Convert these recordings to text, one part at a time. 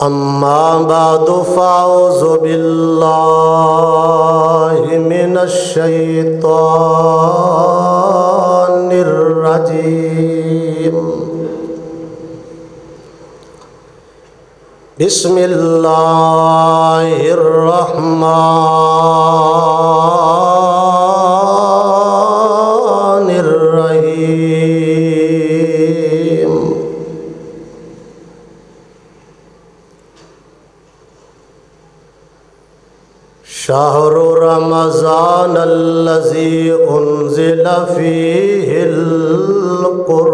أما بعد فأعوذ بالله من الشيطان الرجيم. بسم الله الرحمن الرحيم. شهر رمضان الذي أنزل فيه القرآن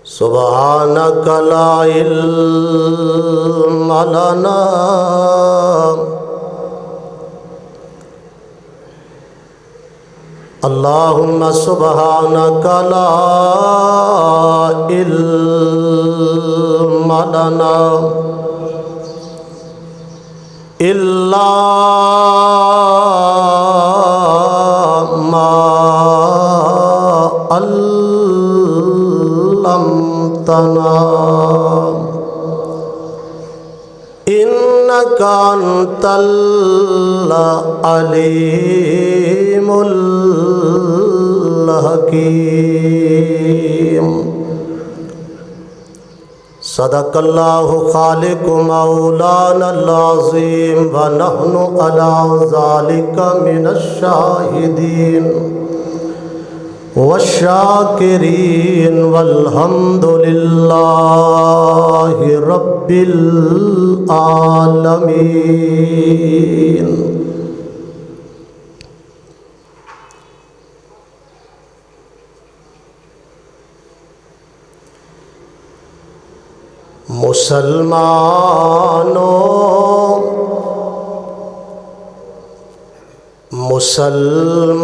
سبحانك لا علم لنا اللهم سبحانك لا علم لنا إلا ما علمتنا إنك أنت العليم الحكيم. صدق الله خالق مولانا العظيم ونحن على ذلك من الشاهدين والشاكرين والحمد لله رب العالمين. مسلمانوں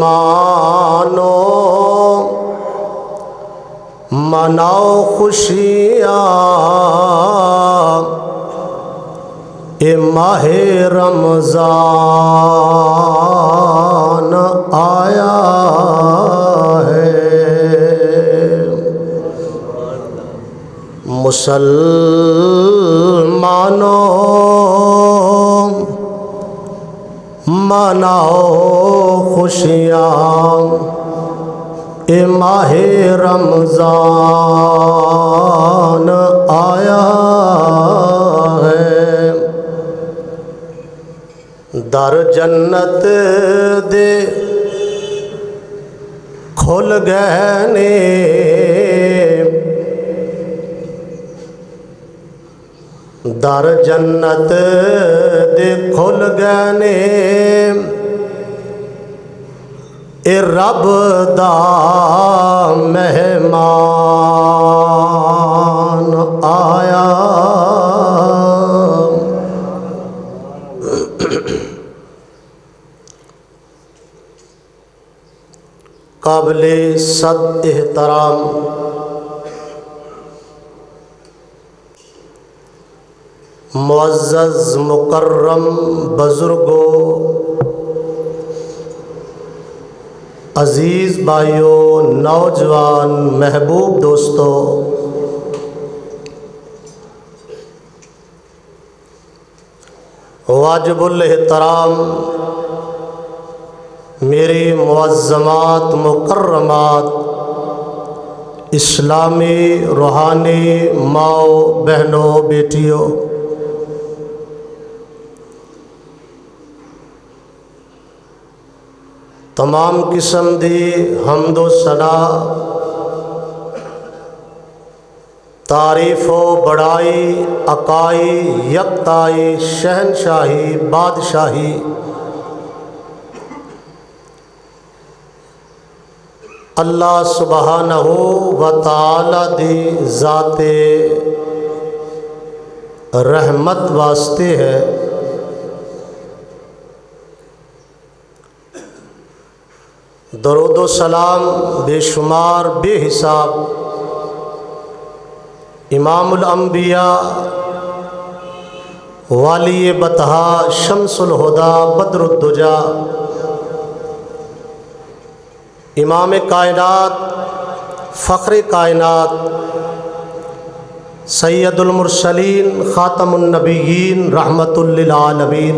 مناؤ خوشیاں اے ماہ رمضان آیا ہے. مسلمانوں مناؤ خوشیاں اے ماہ رمضان آیا ہے. در جنت دے کھل گئے نے در جنت دے کھل گئے نے اے رب دا مہمان آیا. قابل صد احترام معزز مکرم بزرگوں، عزیز بھائیوں، نوجوان محبوب دوستوں، واجب الاحترام میری معظمات مکرمات اسلامی روحانی ماؤں بہنوں بیٹیوں، تمام قسم دی حمد و ثنا تعریف و بڑائی عقائی یکتائی شہنشاہی بادشاہی اللہ سبحانہ و تعالی دی ذات رحمت واسطے ہے. درود و سلام بے شمار بے حساب امام الانبیاء والی بطحا شمس الہدا بدر الدجا امام کائنات، فخر کائنات، سید المرسلین، خاتم النبیین، رحمت للعالمین،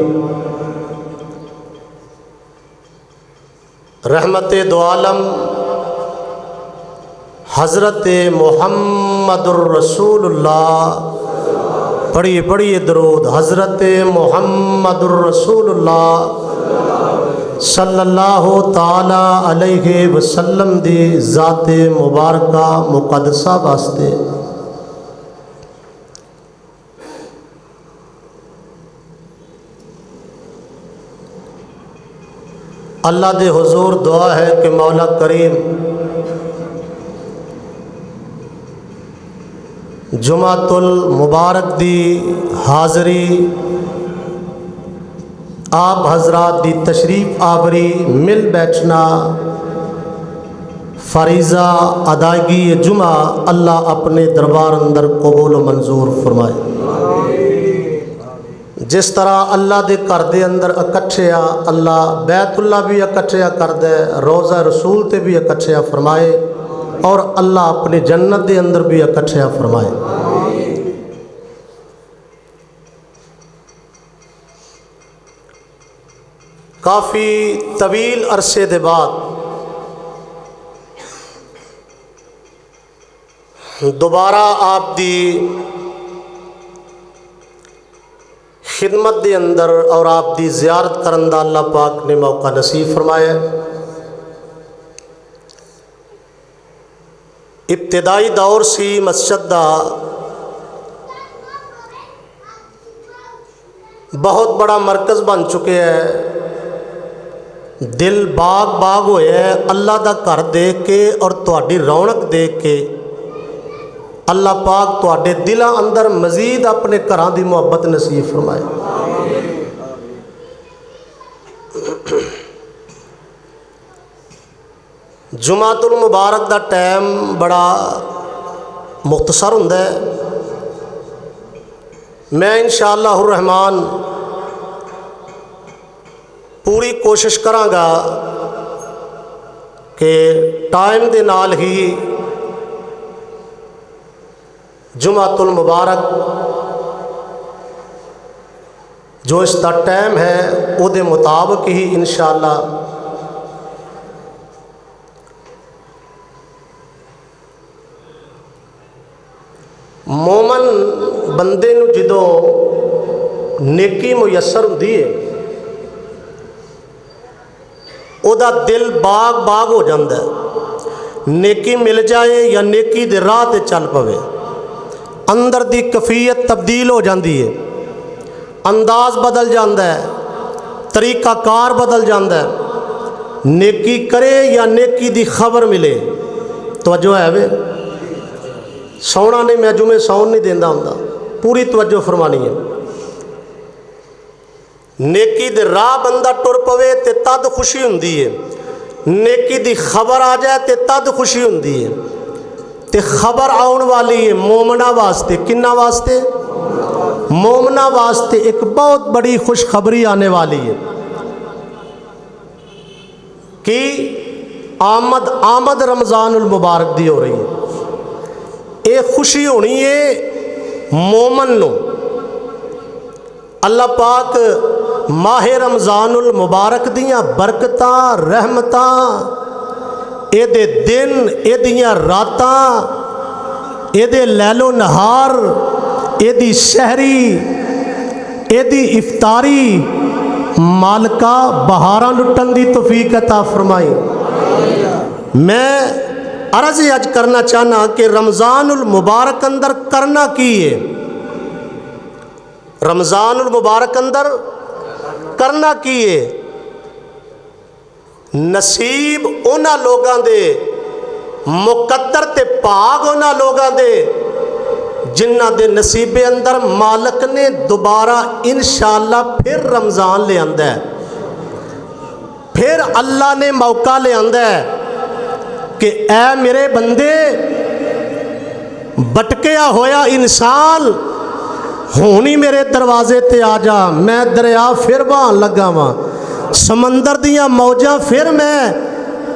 رحمت دو عالم حضرت محمد الرسول اللہ، پڑھیے درود، حضرت محمد الرسول اللہ صلی اللہ تعالی علیہ وسلم دی ذات مبارکہ مقدسہ واسطے اللہ دے حضور دعا ہے کہ مولا کریم جمعۃ المبارک دی حاضری، آپ حضرات دی تشریف آوری، مل بیٹھنا، فریضہ ادائیگی جمعہ اللہ اپنے دربار اندر قبول و منظور فرمائے۔ جس طرح اللہ دے گھر دے اندر اکٹھیا اللہ بیت اللہ بھی اکٹھیا کر دے، روضہ رسول تے بھی اکٹھیا فرمائے، اور اللہ اپنی جنت دے اندر بھی اکٹھیا فرمائے۔ کافی طویل عرصے دے بعد دوبارہ آپ دی خدمت دے اندر اور آپ دی زیارت کرن دا اللہ پاک نے موقع نصیب فرمایا۔ ابتدائی دور سی مسجد دا بہت بڑا مرکز بن چکے ہے، دل باغ باغ ہوئے ہے اللہ دا گھر دیکھ کے اور تہاڈی رونق دیکھ کے۔ اللہ پاک تہاڈے دلاں اندر مزید اپنے گھراں دی محبت نصیب فرمائے۔ جمعۃ المبارک دا ٹائم بڑا مختصر ہوندا ہے۔ میں انشاءاللہ الرحمن پوری کوشش کراں گا کہ ٹائم دے نال ہی جمعۃ المبارک جو اس دا ٹائم ہے او دے مطابق ہی انشاءاللہ مومن بندے نو جدوں نیکی میسر ہوندی ہے او دا دل باغ باغ ہو جاندہ ہے، نیکی مل جائے یا نیکی دے راہ تے چل پوے، اندر دی کیفیت تبدیل ہو جاندی ہے، انداز بدل جاندہ ہے، طریقہ کار بدل جاندہ ہے، نیکی کرے یا نیکی دی خبر ملے۔ توجہ ہے وے، سونا نہیں، میں جمعے سون نہیں دیندہ ہوندا، پوری توجہ فرمانی ہے۔ نیکی دے راہ بندہ ٹر پوے تے تد خوشی ہوندی ہے، نیکی دی خبر آ جائے تے تد خوشی ہوندی ہے۔ تے خبر آن والی ہے مومنہ واسطے، کنہ واسطے؟ مومنہ واسطے ایک بہت بڑی خوشخبری آنے والی ہے کہ آمد رمضان المبارک دی ہو رہی ہے۔ ایک خوشی ہونی ہے مومن نو، اللہ پاک ماہ رمضان المبارک دیاں برکتاں رحمتاں، اے دے دن، اے دیاں راتاں، اے دے لیل و نہار، اے دی سحری، اے دی افطاری، مالکہ بہاراں لٹن دی توفیق عطا فرمائی۔ میں عرض اج کرنا چاہنا کہ رمضان المبارک اندر کرنا کی ہے، رمضان المبارک اندر کرنا کی ہے۔ نصیب اونا لوگاں دے، مقدر تے پاگ اونا لوگاں دے جنہ دے نصیب اندر مالک نے دوبارہ انشاءاللہ پھر رمضان لے آندہ ہے، پھر اللہ نے موقع لے آندہ ہے کہ اے میرے بندے، بٹکیا ہویا انسان ہونی میرے دروازے تے آ جا، میں دریا پھر بہان لگا واں، سمندر دیاں موجاں پھر میں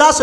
10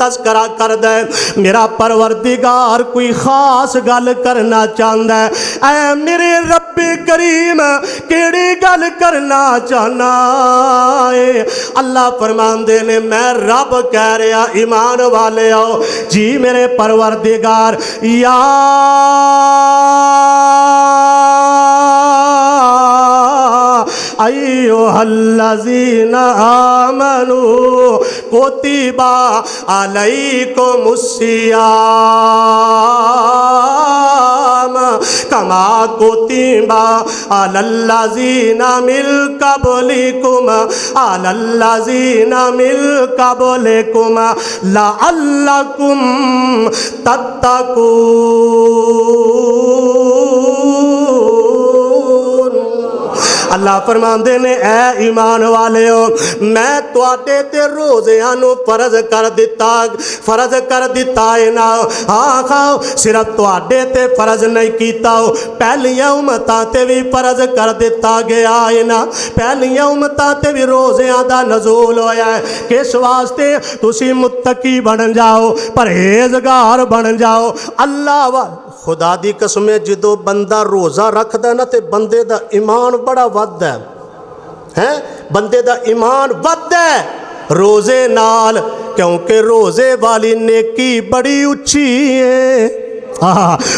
تذکرہ کردا ہے میرا پروردگار کوئی خاص گل کرنا چاہتا ہے اے میرے رب کریم کیڑی گل کرنا چاہنا ہے اللہ فرماندے نے میں رب کہہ رہا ایمان والے ہو جی میرے پروردگار یا ایھا الذین آمنوا کتب علیکم الصیام کما کتب علی الذین من قبلکم لعلکم تتقون اللہ فرماندے نے اے ایمان والے ہو میں تواڈے تے روزیاں نو فرض کر دیتا ہے نا ہاں کھاؤ صرف تواڈے تے فرض نہیں کیتا ہو پہلیاں امتاں تے بھی فرض کر دیتا گیا ہے نا پہلیاں امتاں تے بھی روزیاں دا نزول ہویا ہے کس واسطے تسی متقی بن جاؤ پرہیزگار بن جاؤ اللہ خدا دی قسم جدو بندہ روزہ رکھدا ہے نا تے بندے دا ایمان بڑا وددا ہے بندے دا ایمان وددا ہے روزے نال کیونکہ روزے والی نیکی بڑی اچھی ہے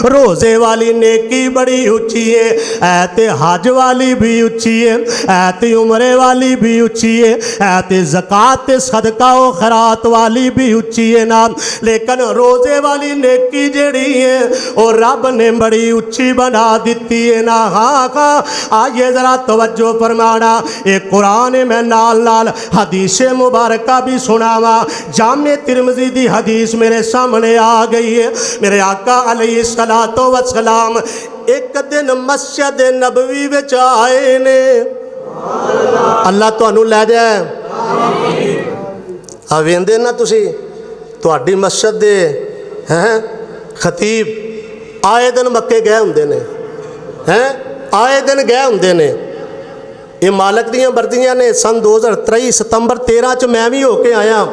روزے والی نیکی بڑی اچھی ہے ایت حج والی بھی اچھی ہے ایت عمرے والی بھی اچھی ہے ایت زکوٰۃ صدقہ و خیرات والی بھی اچھی ہے نا لیکن روزے والی نیکی جڑی ہے اور رب نے بڑی اچھی بنا دیتی ہے نا ہاں آئیے ذرا توجہ فرمانا ایک قرآن میں نال حدیث مبارکہ بھی سناوا جامع ترمذی دی حدیث میرے سامنے آ گئی ہے میرے آقا علیہ الصلوۃ والسلام ایک دن مسجد نبوی وچ آئے نے اللہ تانوں لے جائے ویندے نا تسی تہاڈی مسجد دے خطیب آئے دن مکے گئے ہوندے نے آئے دن گئے ہوندے نے یہ مالک دیاں بردیاں نے سن 2023 ستمبر 13 چ میں بھی ہو کے آیا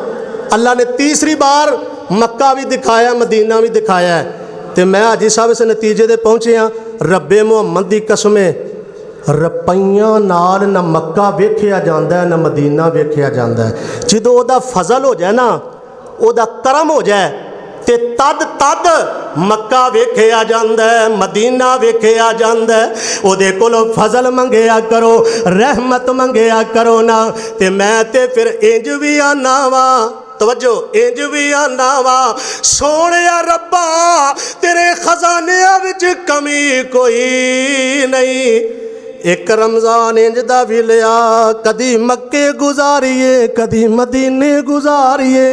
اللہ نے تیسری بار مکہ بھی دکھایا مدینہ بھی دکھایا ہے تے میں حاجی صاحب اس نتیجے دے پہنچے ہاں رب محمد دی قسم رپیاں نال نہ مکہ ویکھیا جاندا ہے نہ مدینہ ویکھیا جاندا ہے جدوں او دا فضل ہو جائے نا او دا کرم ہو جائے تے تد مکہ ویکھیا جاندا ہے مدینہ ویکھیا جاندا ہے او دے کولوں فضل منگیا کرو رحمت منگیا کرو نا تے میں تے پھر انج وی آنا وا توجہ انج بھی آنا وا سونیا ربا تیرے خزانیاں وچ کمی کوئی نہیں ایک رمضان انج دا بھی لیا کدی مکے گزاریے کدی مدینے گزاریے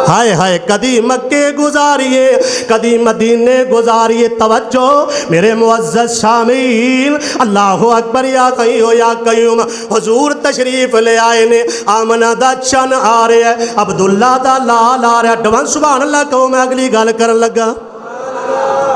ہائے ہائے کدی مکے گزاریے کدی مدینے گزاریے توجہ میرے معزز سامعین اللہ اکبر یا قیو یا قیوم حضور تشریف لے آئے نے آمنہ دا چن آ رہے ہے عبداللہ دا لال آ رہا ہے ڈوان سبحان اللہ کہو میں اگلی گل کر لگا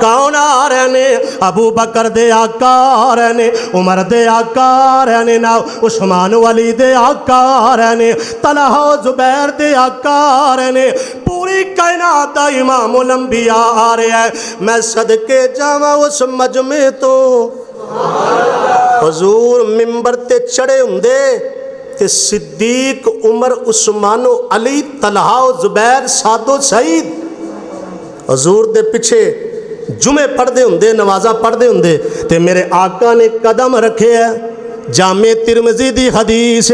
کون آ رہے نے ابو بکر دے آقا آ رہے نے عمر دے آقا آ رہے نے نا عثمان ولی دے آقا آ رہے نے طلحہ زبیر دے آقا آ رہے نے پوری کائنات دا امام الانبیاء آ رہے ہیں میں صدقے جاواں اس مجمع تو حضور ممبر تے چڑھے ہوندے تے صدیق عمر عثمان علی طلحہ زبیر سعد و سعید حضور دے پیچھے جمعے پڑھ دے ہوندے نمازاں پڑھ دے ہوندے تے میرے آقا نے قدم رکھے ہے جامع ترمذی دی حدیث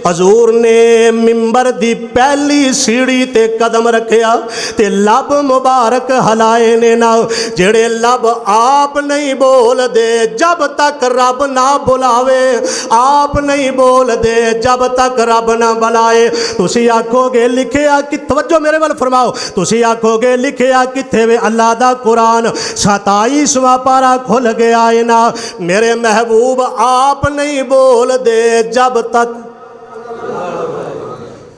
حضور نے ممبر دی پہلی سیڑھی تے قدم رکھیا تے لب مبارک ہلائے نے نا جڑے لب آپ نہیں بول دے جب تک رب نہ بلاوے آپ نہیں بول دے جب تک رب نہ بلائے تسی آکھو گے لکھیا کہ توجہ میرے ول فرماؤ تسی آکھو گے لکھیا کتھے وے اللہ دا قرآن 27واں پارہ کھل گیا ہے نا میرے محبوب آپ نہیں بول دے جب تک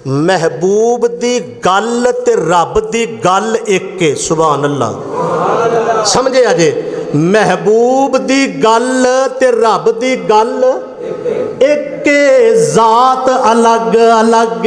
محبوب دی گل تے رب دی گل ایک سبحان اللہ سمجھے آجے محبوب دی گل تے رب دی گل ایک ذات الگ الگ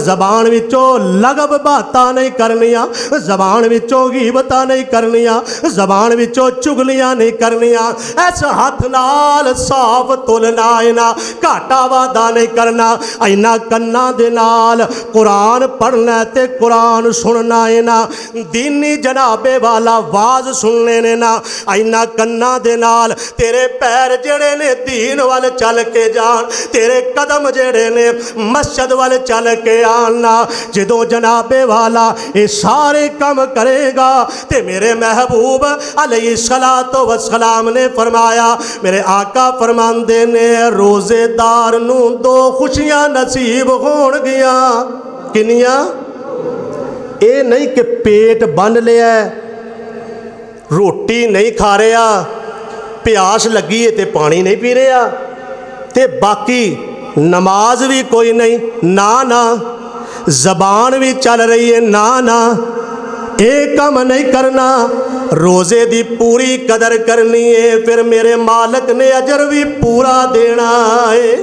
زبان وچوں لغب باتاں نہیں کرنیاں زبان وچوں غیبتاں نہیں کرنیاں زبان وچوں چگلیاں نہیں کرنیاں اس ہاتھ نال صاف تلنا اینا گھاٹا وعدہ نہیں کرنا اینا کناں دے نال قرآن پڑھنا تے قرآن سننا اینا دینی جنابے والا واز سننے نے نا اینا کناں دے نال تیرے پیر جڑے نے دین والے چل کے جان تیرے قدم جڑے نے مسجد والے چل کے آنا جدوں جنابے والا یہ سارے کم کرے گا تے میرے محبوب علیہ السلام نے فرمایا میرے آقا فرماندے نے روزے دار نو دو خوشیاں نصیب ہون گیا کنیاں اے نہیں کہ پیٹ بن لیا روٹی نہیں کھا رہا پیاس لگی ہے تے پانی نہیں پی رہا تے باقی نماز بھی کوئی نہیں نا زبان بھی چل رہی ہے نا ایک کم نہیں کرنا روزے دی پوری قدر کرنی ہے پھر میرے مالک نے اجر بھی پورا دینا ہے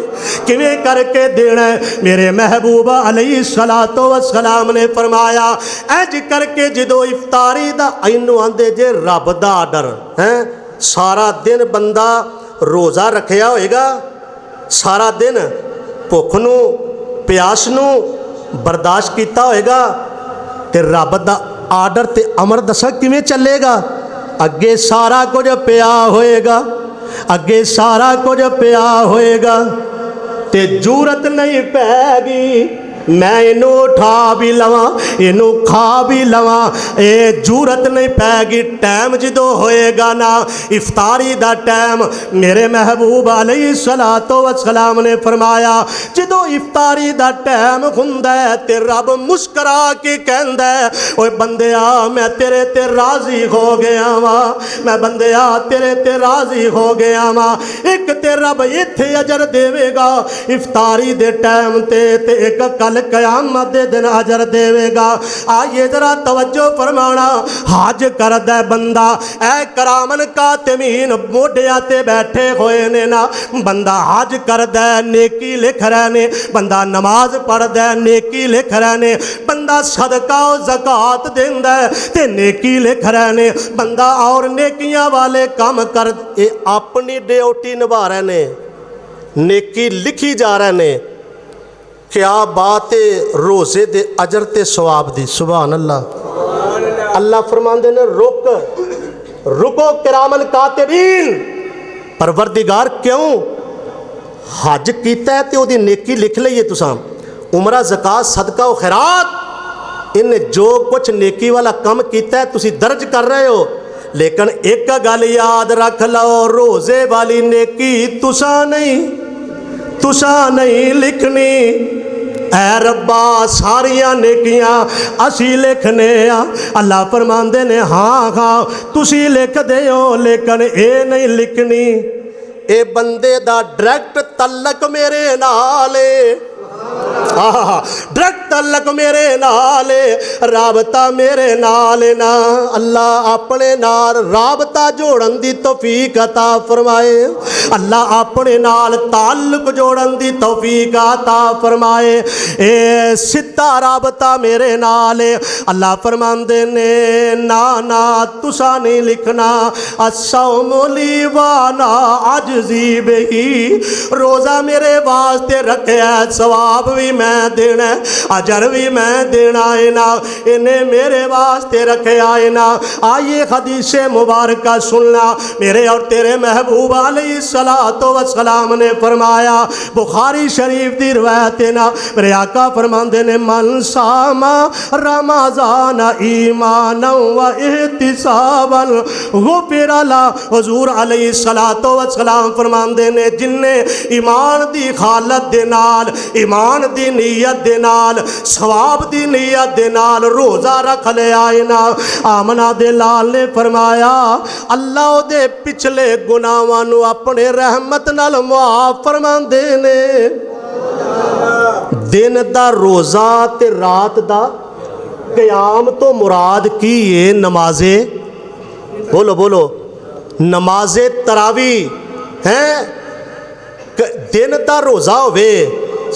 کیویں کر کے دینا ہے میرے محبوب علیہ السلام نے فرمایا اج کر کے جدو افطاری دا اینو آندے جے رب دا ڈر ہیں سارا دن بندہ روزہ رکھیا ہوئے گا سارا دن بھوک نو پیاس نو برداشت کیتا ہوئے گا تے رب دا آرڈر تے امر دسا کیویں چلے گا اگے سارا کچھ پیا ہوئے گا اگے سارا کچھ پیا ہوئے گا تے جورت نہیں پے گی میں انو اٹھا بھی لواں انو کھا بھی لواں اے جورت نہیں پے گی ٹائم جدو ہوئے گا نا افطاری دا ٹائم میرے محبوب علیہ السلام نے فرمایا جدو افطاری دا ٹائم ہوندا ہے تے رب مسکرا کے کہندا ہے اوے بندیا میں تیرے تے راضی ہو گیا واں میں بندیا تیرے تے راضی ہو گیا واں ایک تے رب ایتھے اجر دیوے گا افطاری دے ٹائم تے ایک کل قیامت دے دن اجر دے گا آئیے ذرا توجہ فرمانا حج کردہ بندہ اے کرامن کاتمین موڈیا تے بیٹھے ہوئے نے نا بندہ حج کردہ نیکی لکھ رہنے بندہ نماز پڑھدہ نیکی لکھ رہنے بندہ صدقہ و زکاة دیندہ تے نیکی لکھ رہنے بندہ اور نیکیاں والے کام کرد اپنی ڈیوٹی نبھا رہنے نیکی لکھی جا رہنے کیا بات روزے دے اجر تے ثواب دی سبحان اللہ اللہ فرماندے نے رکو کرامن کاتبین پروردگار کیوں حج کیتا ہے تے او دی نیکی لکھ لئیے تساں عمرہ زکاة صدقہ و خیرات ان جو کچھ نیکی والا کم کیتا ہے تسی درج کر رہے ہو لیکن ایک گل یاد رکھ لو روزے والی نیکی تساں نہیں لکھنی اے ربا ساریاں نیکیاں اسی لکھنے اللہ فرماندے نے ہاں تسی لکھ دے ہو لیکن اے نہیں لکھنی اے بندے دا ڈائریکٹ تعلق میرے نالے ڈائریکٹ تعلق میرے نالے رابطہ میرے نالے نا اللہ اپنے نال رابطہ جوڑن دی توفیق عطا فرمائے اللہ اپنے نال تعلق جوڑن دی توفیق عطا فرمائے اے ستا رابطہ میرے نالے اللہ فرماندے نے نا تسا نہیں لکھنا الصوم لی وانا عجزی بہی روزہ میرے واسطے رکھیا ثواب بھی میں دینا اجر بھی میں دینا ہے نا انہیں میرے واسطے رکھیا ہے نا آئیے حدیث مبارکہ سننا میرے اور تیرے محبوب علیہ السلام نے فرمایا بخاری شریف دی روایت ہے نا میرے آقا فرماندے نے من ساما رمضان ایمانا و احتسابا غفر له حضور علیہ السلام فرماندے نے جن نے ایمان دی حالت دے نال ایمان دی نیت دے نال ثواب دی نیت دے نال روزہ رکھ لے آئینا آمنہ دے لال نے فرمایا اللہ دے پچھلے گناہوں اپنے رحمت نال معاف فرمان دینے دن دا روزہ تے رات دا قیام تو مراد کی ہے نمازیں بولو نماز تراویح ہیں دن دا روزہ ہوئے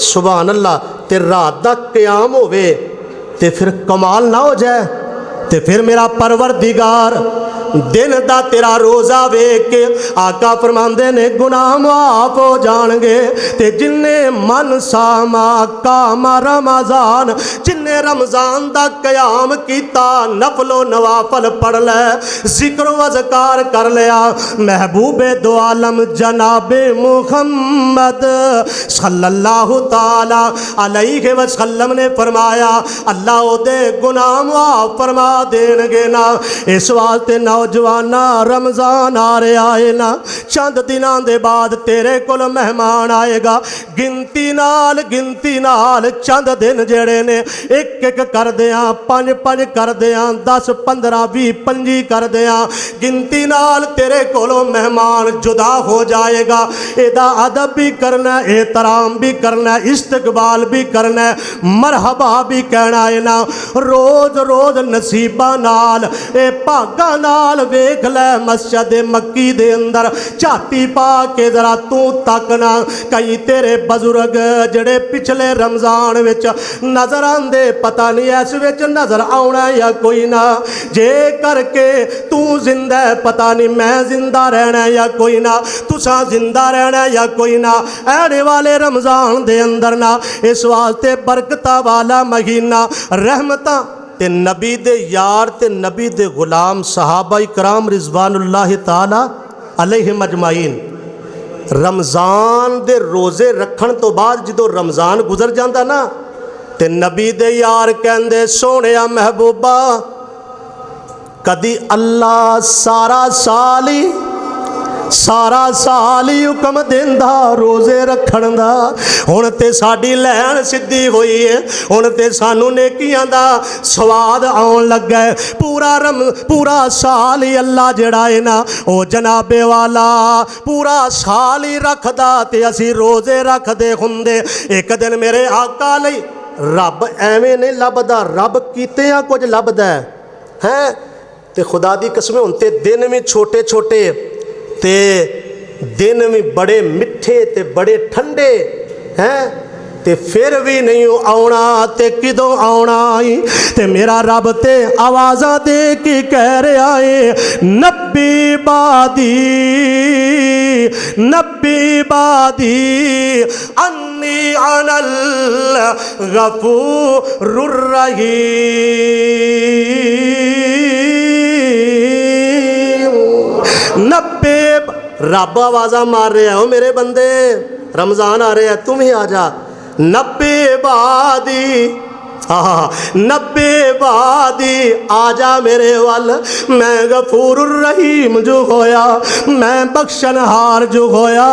سبحان اللہ تے رات دا قیام ہوئے تے پھر کمال نہ ہو جائے تے پھر میرا پروردگار دن دا تیرا روزہ ویکھ کے آقا فرماندے نے گناہ معاف ہو جان گے تے جن نے من ساما کام رمضان جن نے رمضان دا قیام کیتا نفل و نوافل پڑھ لے ذکر و اذکار کر لیا محبوب دو عالم جناب محمد صلی اللہ تعالی علیہ وسلم نے فرمایا اللہ او دے گناہ معاف فرما دین گے نا۔ اس واسطے نوجوانا رمضان آ رہے آئے نا چند دنوں دے بعد تیرے کول مہمان آئے گا گنتی نال چند دن جڑے نے ایک ایک کر دیاں پنج کر دیاں 10 15 20 25 کر دیاں گنتی نال تیرے کولوں مہمان جدا ہو جائے گا ایدا ادب بھی کرنا ہے احترام بھی کرنا ہے استقبال بھی کرنا ہے مرحبا بھی کہنا ہے نا روز روز نصیبہ نال اے پاگا نال ویکھ لے مسجد مکی دے اندر چاتی پا کے ذرا تو تکنا کئی تیرے بزرگ جڑے پچھلے رمضان وچ نظر آندے پتہ نہیں اس وچ نظر آونا یا کوئی نہ جے کر کے تو زندہ پتہ نہیں میں زندہ رہنا یا کوئی نہ تساں زندہ رہنا یا کوئی نہ اینے والے رمضان دے اندر نہ اس واسطے برکتہ والا مہینہ رحمتاں تے نبی دے یار تے نبی دے غلام صحابہ کرام رضوان اللہ تعالی علیہم اجمعین رمضان دے روزے رکھن تو بعد جدو رمضان گزر جاندہ نا تے نبی دے یار کہندے سونیا محبوبہ کدی اللہ سارا سال ہی حکم دیندا روزے رکھن دا ہن تے ساڈی لین سدھی ہوئی ہے ہن تے سانو نیکیاں دا سواد آن لگا ہے پورا سال ہی اللہ جڑا ہے نا او جناب والا پورا سال ہی رکھدا تے اسی روزے رکھ دے ہوندے ایک دن میرے آقا لئی رب ایویں نہیں لبدا رب کیتیاں کچھ لبدا ہے تے خدا دی قسم ہن تے دن میں چھوٹے چھوٹے تے دن بھی بڑے مٹھے تے بڑے ٹھنڈے ہیں تے پھر بھی نہیں آونا تے کدوں آونا آئی تے میرا رب تے آوازاں دے کے کہہ رہے آئے نبی بادی انی انا الغفور الرحیم نبی رب آوازاں مار رہے ہو میرے بندے رمضان آ رہے ہیں تم ہی آ جا نبی بادی آجا میرے وال میں غفور الرحیم جو ہویا میں بخشن ہار جو ہویا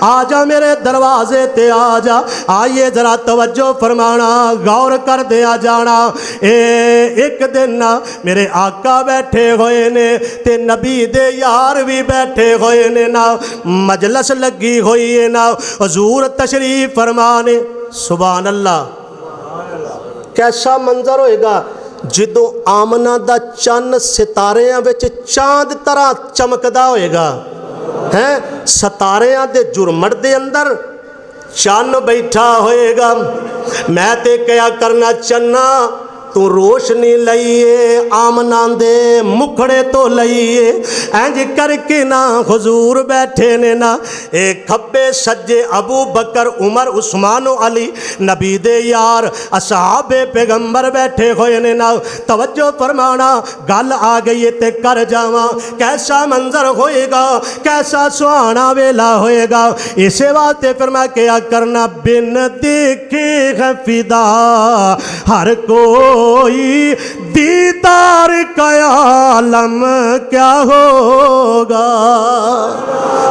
آجا میرے دروازے تے آجا آئیے ذرا توجہ فرمانا غور کر دیا جانا ایک دن میرے آقا بیٹھے ہوئے نے تے نبی دے یار بھی بیٹھے ہوئے نے نا مجلس لگی ہوئی ہے نا حضور تشریف فرمانے سبحان اللہ کیسا منظر ہوئے گا جدو آمنہ دا چند ستاریاں وچ چاند طرح چمکدا ہوئے گا ستاریاں دے جرمٹ دے اندر چند بیٹھا ہوئے گا میں تے کیا کرنا چنا تو روشنی لئیے آمنان دے مکھڑے تو لئیے اینج کر کے نا حضور بیٹھے نے نا ایک کھبے سجے ابو بکر عمر عثمان و علی نبی دے یار اصحاب پیغمبر بیٹھے ہوئے نے نا توجہ فرمانا گل آ گئی تے کر جاواں کیسا منظر ہوئے گا کیسا سہانا ویلا ہوئے گا اسے واسطے فرما کیا کرنا بن دیکھے فدا ہر کوئی دیدار کا عالم کیا ہوگا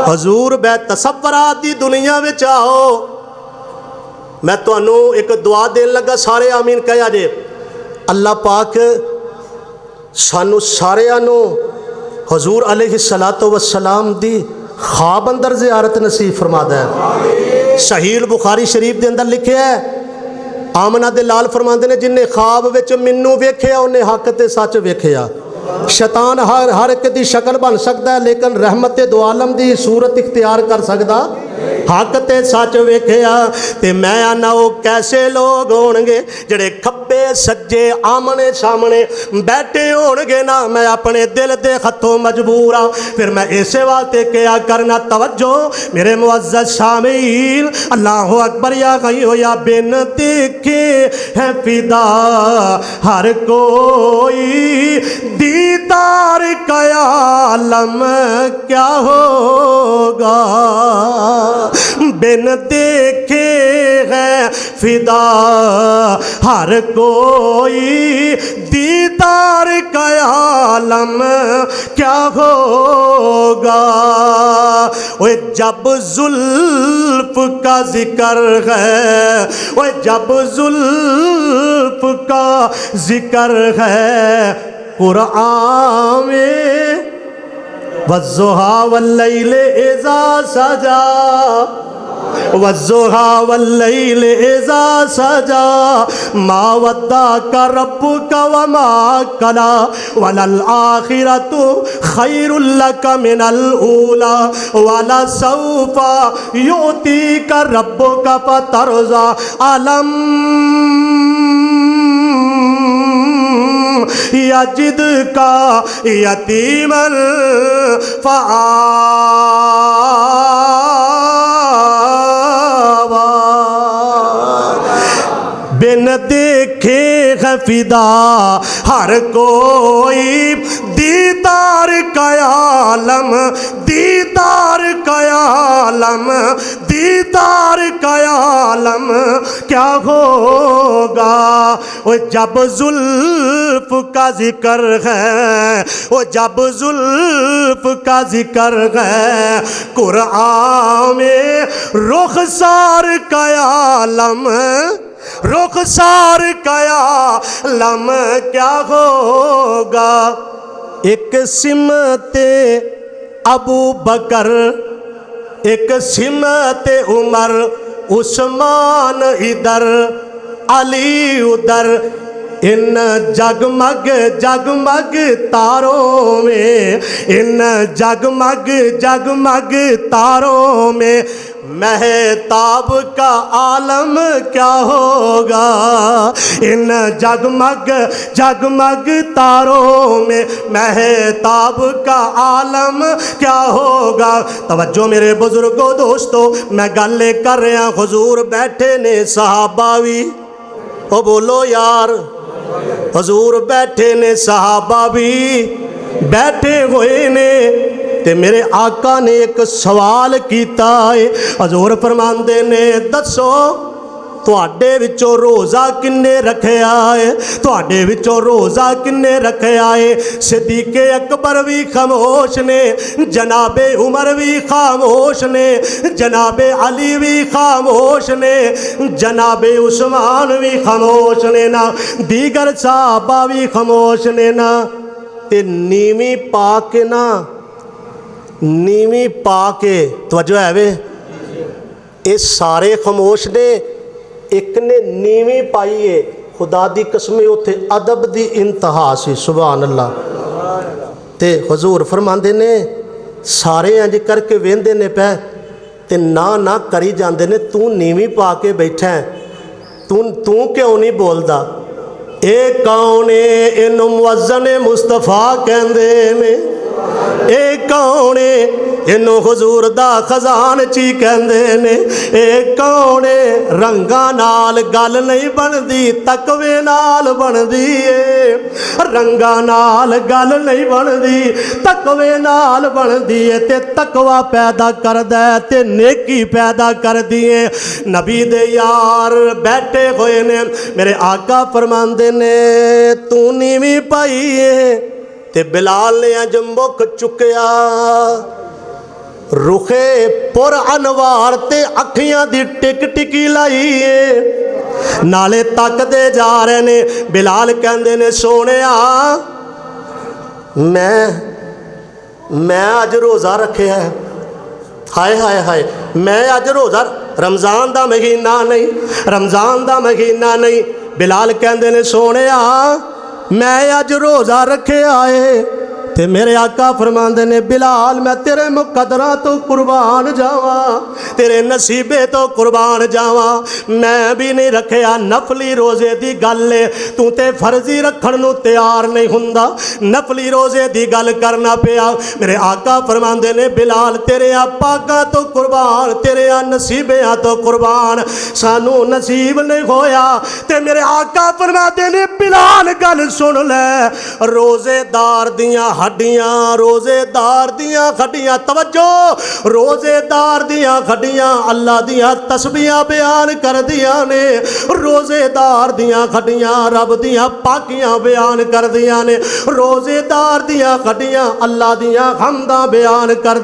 حضور بے تصورات دی دنیا میں چاہو میں تو انو ایک دعا دین لگا سارے آمین کہا جے اللہ پاک سانو سارے انو حضور علیہ السلام دی خواب اندر زیارت نصیب فرما دے صحیح بخاری شریف دے اندر لکھے ہے آمنہ دے لال فرماندے نے جن نے خواب وچ منو ویکھیا انہیں حق تے سچ ویکھیا شیطان ہر ایک دی شکل بن سکتا ہے لیکن رحمت دو عالم دی صورت اختیار کر سکتا حق تے سچ ویکھیا تے میں آنا وہ کیسے لوگ ہون گے جڑے کھبے سجے آمنے سامنے بیٹھے ہون گے نا میں اپنے دل دے خطوں مجبور ہاں پھر میں اسے واسطے کیا کرنا توجہ میرے معزز سامعین اللہ اکبر یا غیو یا بن دیکھے ہے فدا ہر کوئی دیدار کا عالم کیا ہوگا بن دیکھے ہے فدا ہر کوئی دیدار کا عالم کیا ہوگا وہ جب زلف کا ذکر ہے وہ جب زلف کا ذکر ہے قرآن میں والضحیٰ واللیل اذا سجا والضحیٰ واللیل اذا سجا ما ودعک ربک وما قلی وللآخرۃ خیر لک من الاولی ولسوف یعطیک ربک فترضی علم یجد کا یتیمن فآوی بن دیکھے ہے فدا ہر کوئی دیدار کا عالم دیدار کا عالم دیدار کا عالم کیا ہوگا وہ جب زلف کا ذکر ہے وہ جب زلف کا ذکر ہے قرآن میں رخسار کا عالم رخسار کا عالم کیا ہوگا ایک سمت ابو بکر ایک سمت عمر عثمان ادھر علی ادھر ان جگمگ جگمگ تاروں میں ان جگمگ جگمگ تاروں میں مہتاب کا عالم کیا ہوگا ان جگمگ جگمگ تاروں میں مہتاب کا عالم کیا ہوگا توجہ میرے بزرگوں دوستو میں گلے کر رہا حضور بیٹھے نے صحابہ بھی او بولو یار حضور بیٹھے نے صحابہ بھی بیٹھے ہوئے نے تے میرے آقا نے ایک سوال کیتا ہے حضور فرماندے نے دسو تواڈے وچوں روزہ کنے رکھیا ہے تواڈے وچوں روزہ کنے رکھیا ہے صدیق اکبر بھی خاموش نے جناب عمر بھی خاموش نے جناب علی بھی خاموش نے جناب عثمان بھی خاموش نے نا دیگر صحابہ بھی خاموش نے نا تے نیمی پا کے نا نیمی پا کے توجہ ہے وے یہ سارے خاموش نے ایک نے نیوی پائی ہے خدا دی قسمیں اتھے ادب دی انتہا سی سبحان اللہ تے حضور فرماندے نے سارے انج کر کے ویندے نے پہ تے نہ کری جاندے نے تو نیوی پا کے بیٹھا ہے تو کیوں نہیں بولدا اے کاؤنے انو موزن مصطفیٰ کہندے نے اے کاؤنے انو حضور دا خزان چی کہندے نے اے کاؤنے رنگا نال گل نہیں بن دی تقوی نال بن دی رنگا نال گل نہیں بن دی تقوی نال بن دی تے تقوی پیدا کر دے تے نیکی پیدا کر دیے نبی دے یار بیٹھے ہوئے نے میرے آقا فرماندے نے تو نیوی پائی ہے تے بلال نے انج مک چکیا رخے پر انوار تے اکھیاں دی ٹک ٹکی لائیے نالے تک دے جا رہے نے بلال کہندے نے سونے میں آج روزہ رکھے ہے ہائے ہائے ہائے میں آج روزہ رمضان دا مہینہ نہیں رمضان دا مہینہ نہیں بلال کہندے نے سونے میں آج روزہ رکھے آئے تے میرے آقا فرماندے نے بلال میں تیرے مقدراں تو قربان جاواں، تیرے نصیبے تو قربان جاواں، میں بھی نہیں رکھیا نفلی روزے دی گل ہے، تو تے فرضی رکھن نو تیار نہیں ہوندا، نفلی روزے دی گل کرنا پیا۔ میرے آقا فرماندے نے بلال تیرے پاکاں تو قربان، تیرے نصیبیاں تو قربان، سانو نصیب نہیں ہویا۔ تے میرے آقا فرماندے نے بلال گل سن لے، روزے دار دیاں ہڈیاں، روزے دار دیاں ہڈیاں، توجہ، روزے دار دیاں ہڈیاں اللہ دیاں تسبیحاں بیان کر دیاں نے، روزے دار دیاں ہڈیاں رب دیاں پاکیاں بیان کر دیاں نے، روزے دار دیاں ہڈیاں اللہ دیاں حمداں بیان کر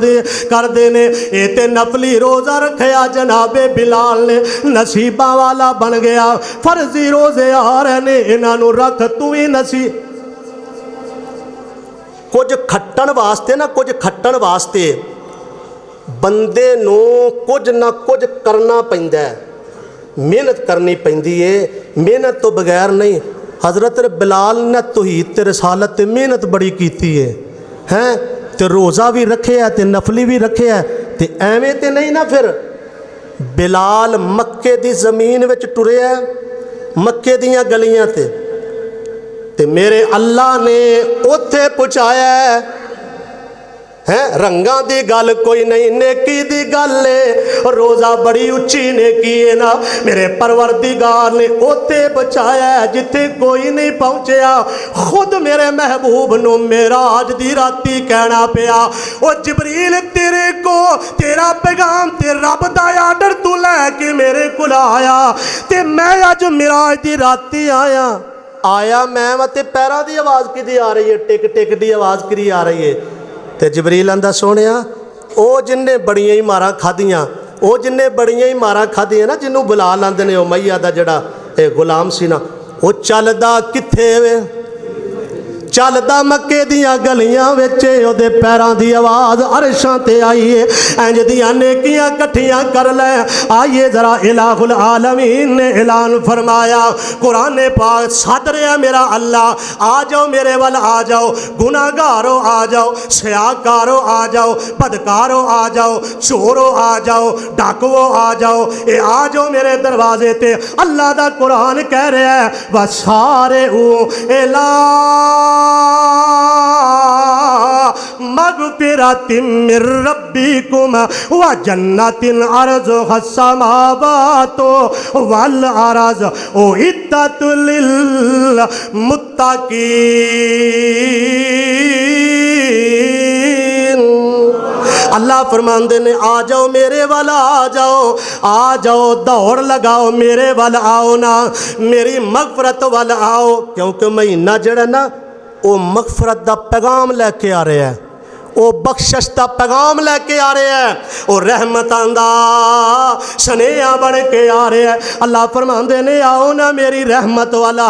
دے نے۔ اے تے نفلی روزہ رکھیا جناب بلال نے، نصیباں والا بن گیا۔ فرضی روزے آ رہے نے، انہاں نو رکھ تو ہی نصیب۔ کچھ کھٹن واسطے نا، کچھ کھٹن واسطے بندے نو کچھ نہ کچھ کرنا پیندا ہے، محنت کرنی پیندی ہے، محنت تو بغیر نہیں۔ حضرت بلال نے توحید تے رسالت تے محنت بڑی کیتی ہے، ہیں تے روزہ بھی رکھے ہے تے نفلی بھی رکھے ہے، تے ایویں تے نہیں نا۔ پھر بلال مکے دی زمین وچ ٹرے ہے، مکے دیاں گلیاں تے میرے اللہ نے اوتھے پہنچایا ہے، رنگاں دی گل کوئی نہیں، نیکی دی گل ہے، روزہ بڑی اچھی نیکی ہے نا۔ میرے پروردگار نے اوتے بچایا ہے جتھے کوئی نہیں پہنچیا۔ خود میرے محبوب نو معراج دی راتی کہنا پیا، او جبریل تیرے کو تیرا پیغام تے رب دا آرڈر تو لے کے میرے کول آیا تے میں اج معراج دی راتی آیا میں تے پیراں دی آواز کدی آ رہی ہے، ٹک ٹک دی آواز کری آ رہی ہے۔ تے جبریل آندا سونیا او جن نے بڑیاں ہی ماراں کھادیاں، او جن نے بڑیاں ہی ماراں کھادیاں نا، جنوں بلال آندے نے امیہ دا جڑا غلام سی نا، او چلدا کتھے وے؟ چلدا مکے دیاں گلیاں وچے، او دے پیراں دی آواز عرشاں تے آئیے، انج دیاں نیکیاں کٹھیاں کر لے۔ آئیے ذرا الہ العالمین نے اعلان فرمایا، قرآن پاک سد رہا میرا اللہ، آ جاؤ میرے ول آ جاؤ، گناہگارو آ جاؤ، سیاکارو آ جاؤ، بدکارو آ جاؤ، چورو آ جاؤ، ڈاکوو آ جاؤ، اے آ جاؤ میرے دروازے تے۔ اللہ دا قرآن کہہ رہا ہے وَسَارِعُوا إِلَىٰ مغفرۃ من ربکم وجنۃ عرضها السماوات والارض اعدت للمتقین۔ اللہ فرماندے نے آ جاؤ میرے والا، آ جاؤ دوڑ لگاؤ میرے والا، آؤ نا میری مغفرت والا آؤ، کیونکہ مہینہ جڑا نا وہ مغفرت دا پیغام لے کے آ رہے ہیں، وہ بخشش دا پیغام لے کے آ رہے ہیں، وہ رحمتاں دا سنیہا بن کے آ رہے ہیں۔ اللہ فرماندے نے آؤ نا میری رحمت والا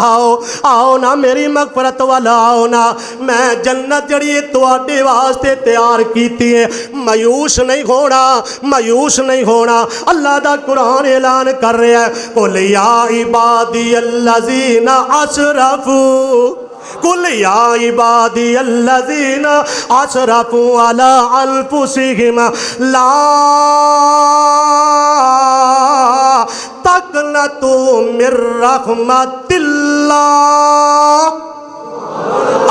آؤ نا میری مغفرت والا آؤ نا، میں جنت جڑی تواڈے واسطے تیار کیتی ہے، مایوس نہیں ہونا، مایوس نہیں ہونا۔ اللہ دا قرآن اعلان کر رہا ہے قُلْ یَا عِبَادِیَ الَّذِینَ أَسْرَفُوا، قُلْ یَا عِبَادِیَ الَّذِینَ أَسْرَفُوا عَلَىٰ أَنفُسِهِمْ لَا تَقْنَطُوا مِن رَحْمَتِ اللَّهِ۔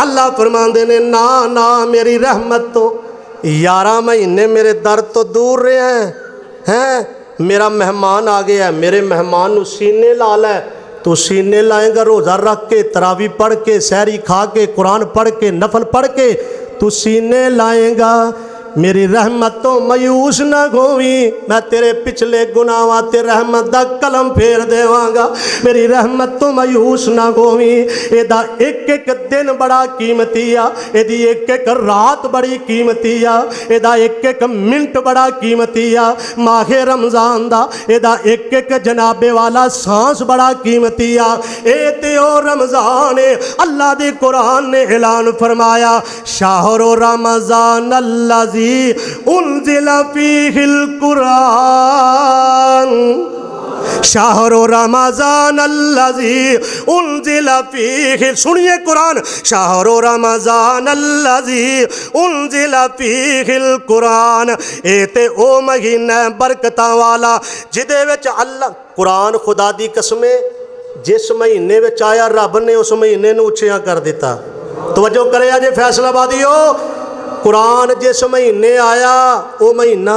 اللہ فرماندے نے نا میری رحمت تو 11 مہینے میرے در تو دور رہے ہیں، میرا مہمان آ گیا ہے، میرے مہمان نو سینے لا لے، تو سینے لائیں گا روزہ رکھ کے، تراویح پڑھ کے، سحری کھا کے، قرآن پڑھ کے، نفل پڑھ کے تو سینے لائیں گا۔ میری رحمت تو مایوس نہ ہوئی، میں تیرے پچھلے گناہاں تے رحمت دا قلم پھیر دیواں گا، میری رحمت تو مایوس نہ ہوئی۔ اے دا ایک ایک دن بڑا قیمتی آ، اے دی ایک ایک رات بڑی قیمتی آ، اے دا ایک ایک منٹ بڑا قیمتی آ، ماہ رمضان دا اے دا ایک ایک جناب والا سانس بڑا قیمتی آ۔ اے تے او رمضان ہے، اللہ دے قرآن نے اعلان فرمایا شہر رمضان الذی انزل فیہ القرآن شہر رمضان الذی انزل فیہ، سنیے قرآن، شہر رمضان الذی انزل فیہ القرآن، اے تے او مہینہ برکتاں والا جدے وچ اللہ، قرآن خدا دی قسمیں جس مہینے وچ آیا رب نے اس مہینے نو اچھیاں کر دیتا۔ توجہ کرے آجے فیصلہ بادیو، قرآن جس مہینے آیا او مہینہ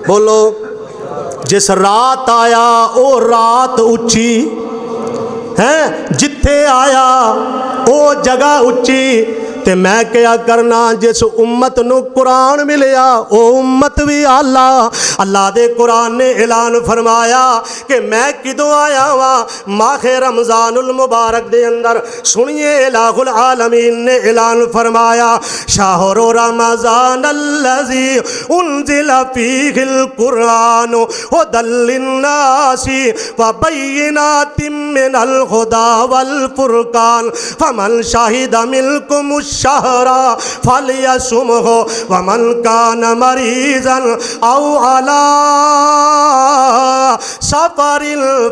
بولو، جس رات آیا او رات اچھی ہے، جتھے آیا او جگہ اچھی، تے میں کیا کرنا جس امت نو قرآن ملیا او امت بھی اللہ دے قرآن نے اعلان فرمایا کہ میں کدوں آیا ہوا ماہ رمضان المبارک دے اندر۔ سنیے الہ العالمین نے اعلان فرمایا شہر رمضان الذی انزل فیہ القرآن ھدی للناس وبینات من الہدی والفرقان فمن شہد منکم الشہر فلیصمہ ومن کان مریضا او علی سفر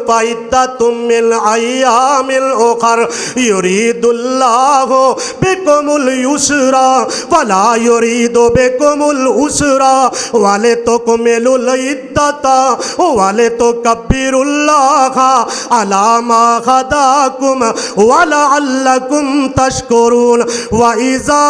فعدۃ من ایام اخر یرید اللہ بکم الیسر ولا یرید بکم العسر ولتکملوا العدۃ ولتکبروا اللہ علی ما ہداکم ولعلکم تشکرون وَإِذَا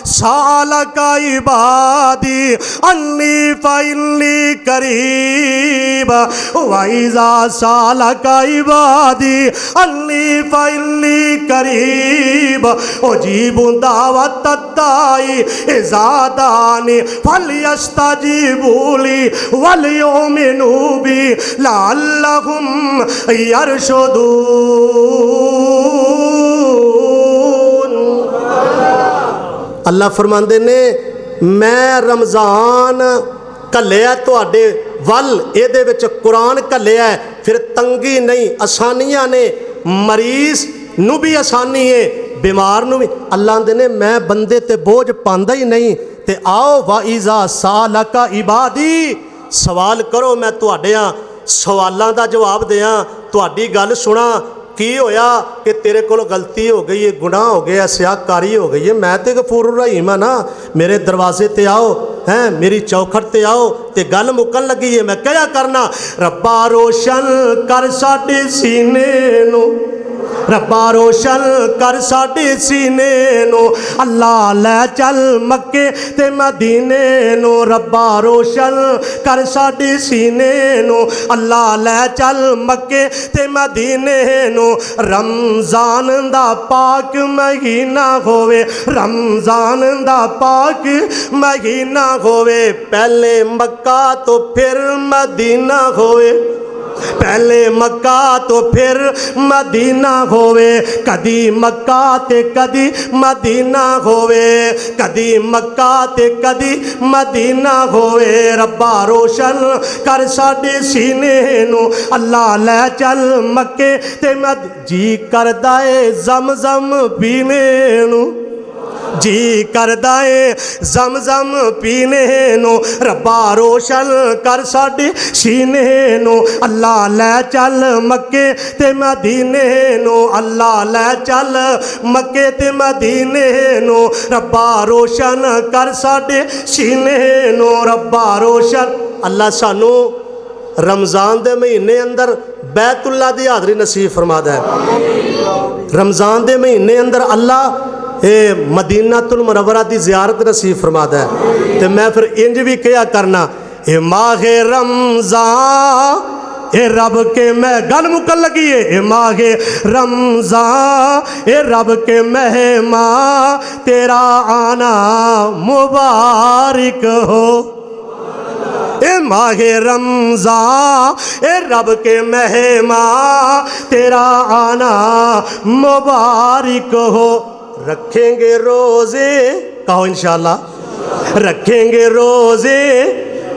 سَأَلَكَ عِبَادِي عَنِّي فَإِنِّي قَرِيبٌ وَإِذَا سَأَلَكَ عِبَادِي عَنِّي فَإِنِّي قَرِيبٌ أُجِيبُ دَعْوَةَ الدَّاعِ إِذَا دَعَانِ فَلْيَسْتَجِيبُوا لِي وَلْيُؤْمِنُوا بِي لَعَلَّهُمْ يَرْشُدُونَ۔ اللہ فرماندے نے میں رمضان کلیا تواڈے ول، اے دے وچ قرآن کلیا ہے، پھر تنگی نہیں، آسانیاں نے، مریض نو بھی آسانی ہے، بیمار نو بھی۔ اللہ دے نے میں بندے تے بوجھ پاندا ہی نہیں، تے آؤ وَإِذَا سَأَلَكَ عِبَادِي، سوال کرو میں تواڈیاں سوالاں دا جواب دیاں، تواڈی گل سنا کی ہویا کہ تیرے کو غلطی ہو گئی ہے، گناہ ہو گیا، سیاہ کاری ہو گئی ہے، میں تے غفور الرحیم ہاں نا، میرے دروازے تے آؤ، ہیں میری چوکھٹ تے آؤ، تے گل مکن لگی ہے، میں کیا کرنا؟ ربا روشن کر ساڈے سینے نو، ربا روشن کر ساڈے سینے نو، اللہ لے چل مکے تے مدینے نو، ربا روشن کر ساڈے سینے نو، اللہ لے چل مکے تے مدینے نو، رمضان دا پاک مہینہ ہووے، رمضان دا پاک مہینہ ہووے، پہلے مکہ تو پھر مدینہ ہووے، پہلے مکہ تو پھر مدینہ ہووے، کدی مکہ تے کدی مدینہ ہووے، کدی مکہ تے کدی مدینہ ہووے، ربا روشن کر ساڈے سینے نو، اللہ لے چل مکے تے جی کردا اے زمزم پینے نو، جی کردہ اے زمزم پینے نو، ربا روشن کر ساڈے سینے نو، اللہ لے چل مکے تے مدینے نو، اللہ لے چل مکے تے مدینے نو، ربا روشن کر ساڈے سینے نو، ربا روشن۔ اللہ سانو رمضان دے مہینے اندر بیت اللہ دی حاضری نصیب فرما دے، رمضان دے مہینے اندر اللہ اے مدینہ المنورہ دی زیارت نصیب فرما دے، تے میں پھر انج بھی کیا کرنا، اے ماہ رمضان اے رب کے میں گل مکن لگی ہے، اے ماہ رمضان اے رب کے مہمان تیرا آنا مبارک ہو، اے ماہ رمضان اے رب کے مہمان تیرا آنا مبارک ہو، رکھیں گے روزے، کہو انشاءاللہ، رکھیں گے روزے،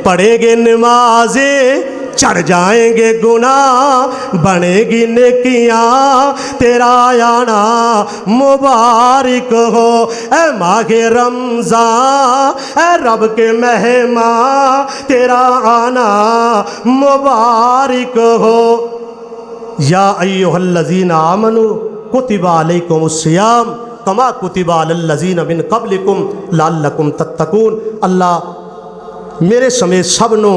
پڑھیں گے نمازیں، چڑھ جائیں گے گناہ بنے گی نیکیاں تیرا آنا مبارک ہو اے ماہ رمضان اے رب کے مہمان تیرا آنا مبارک ہو یا ایھا الذین آمنوا کتب علیکم الصیام کما کتب علی الذین من قبلکم لعلکم تتقون۔ اللہ میرے سمیت سب نو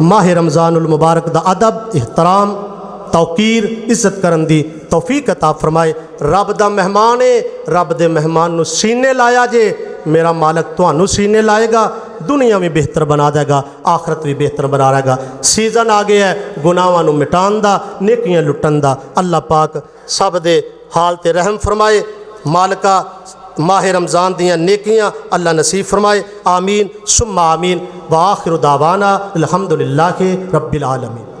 ماہ رمضان المبارک دا ادب احترام توقیر عزت کرن دی توفیق عطا فرمائے۔ رب دا مہمان ہے، رب دے مہمان نو سینے لایا جے، میرا مالک تہانوں سینے لائے گا، دنیا بھی بہتر بنا دے گا، آخرت بھی بہتر بنا رہے گا۔ سیزن آ گیا ہے گناہاں نو مٹان دا، نیکیاں لٹن دا۔ اللہ پاک سب دے حال تے رحم فرمائے، مالکہ ماہ رمضان دیاں نیکیاں اللہ نصیب فرمائے، آمین ثم آمین۔ وآخر دعوانا الحمدللہ رب العالمین۔